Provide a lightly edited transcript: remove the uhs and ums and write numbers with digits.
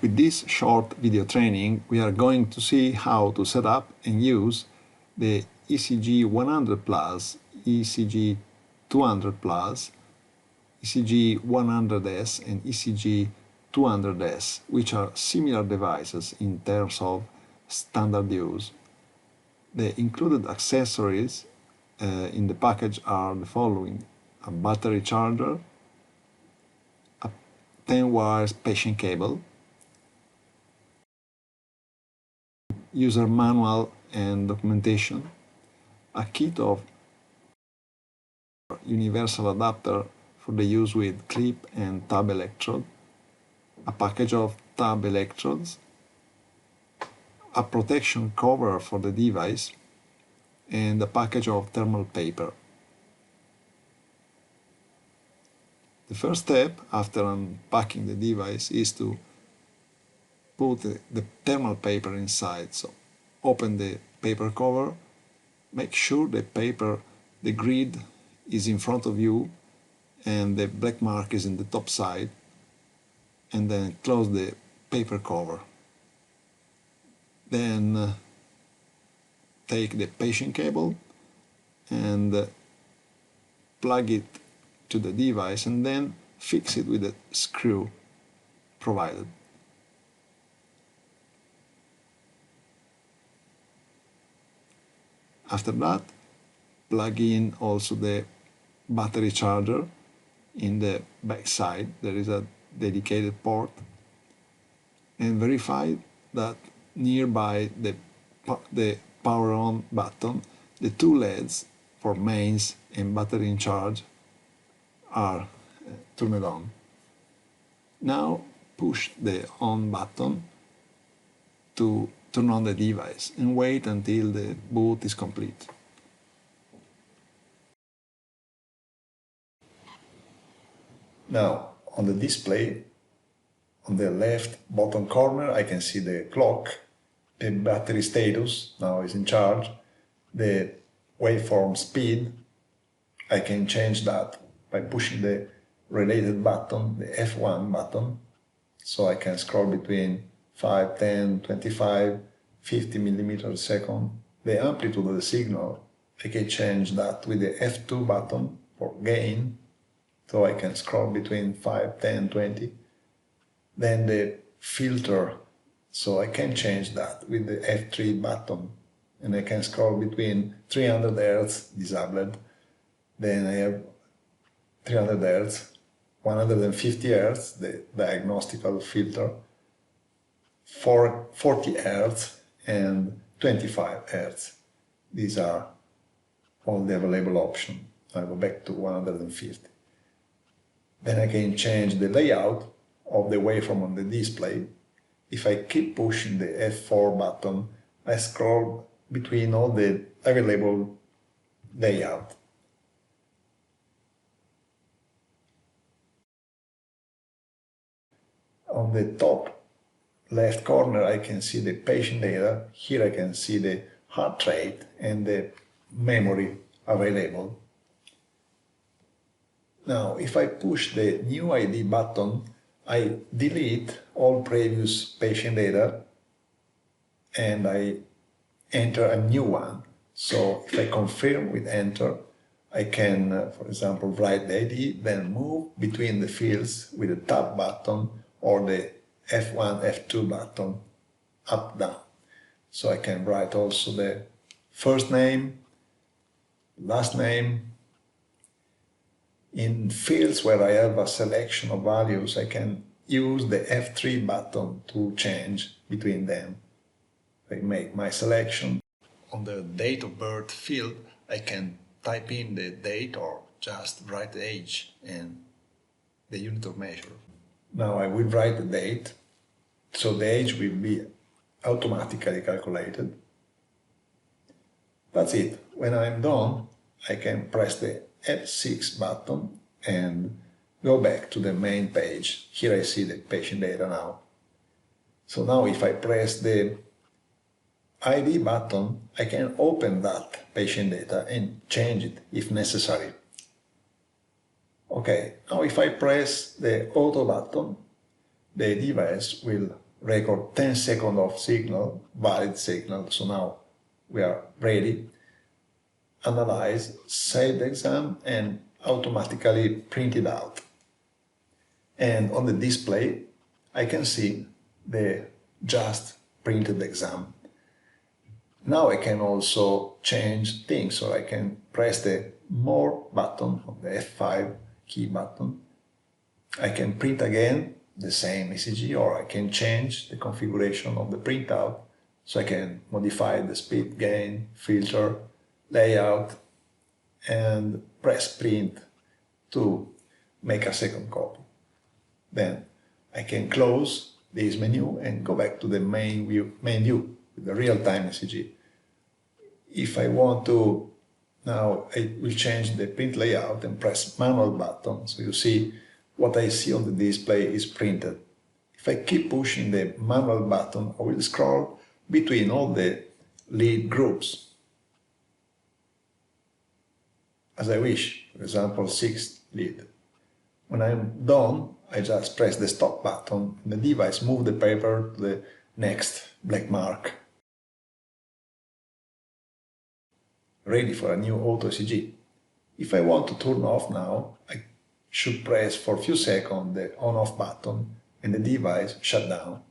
With this short video training, we are going to see how to set up and use the ECG100 Plus, ECG200 Plus, ECG100S and ECG200S, which are similar devices in terms of standard use. The included accessories in the package are the following: a battery charger, a 10 wires patient cable, user manual and documentation, a kit of universal adapter for the use with clip and tab electrode, a package of tab electrodes, a protection cover for the device, and a package of thermal paper. The first step after unpacking the device is to put the thermal paper inside. So open the paper cover, make sure the grid is in front of you and the black mark is in the top side, and then close the paper cover. Then take the patient cable and plug it to the device and then fix it with a screw provided. After that, plug in also the battery charger. In the back side there is a dedicated port, and verify that nearby the power on button the two LEDs for mains and battery in charge are turned on. Now push the on button to turn on the device and wait until the boot is complete. Now, on the display, on the left bottom corner, I can see the clock, the battery status, now is in charge, the waveform speed. I can change that by pushing the related button, the F1 button, so I can scroll between 5, 10, 25, 50 millimeters a second. The amplitude of the signal, I can change that with the F2 button for gain, so I can scroll between 5, 10, 20. Then the filter, so I can change that with the F3 button, and I can scroll between 300 Hz disabled, then I have 300 Hz, 150 Hz, the diagnostical filter, 40 Hz and 25 Hz. These are all the available options. I go back to 150. Then I can change the layout of the waveform on the display. If I keep pushing the F4 button, I scroll between all the available layout. On the top left corner, I can see the patient data. Here I can see the heart rate and the memory available. Now, if I push the new ID button, I delete all previous patient data and I enter a new one. So if I confirm with enter, I can, for example, write the ID, then move between the fields with the tab button or the F1, F2 button, up, down. So I can write also the first name, last name. In fields where I have a selection of values, I can use the F3 button to change between them. I make my selection. On the date of birth field, I can type in the date or just write the age and the unit of measure. Now I will write the date, so the age will be automatically calculated. That's it. When I'm done, I can press the F6 button and go back to the main page. Here I see the patient data now. So now if I press the ID button, I can open that patient data and change it if necessary. Okay, now if I press the auto button, the device will record 10 seconds of signal, valid signal, so now we are ready. Analyze, save the exam, and automatically print it out. And on the display, I can see the just printed exam. Now I can also change things, so I can press the More button on the F5 key button. I can print again the same ECG, or I can change the configuration of the printout, so I can modify the speed, gain, filter, layout, and press print to make a second copy. Then I can close this menu and go back to the main view with the real-time ECG. If I want to, now I will change the print layout and press manual button, so you see what I see on the display is printed. If I keep pushing the manual button, I will scroll between all the lead groups as I wish, for example 6th lead. When I'm done, I just press the stop button and the device moves the paper to the next black mark. Ready for a new auto ECG. If I want to turn off now, I should press for a few seconds the on-off button and the device shut down.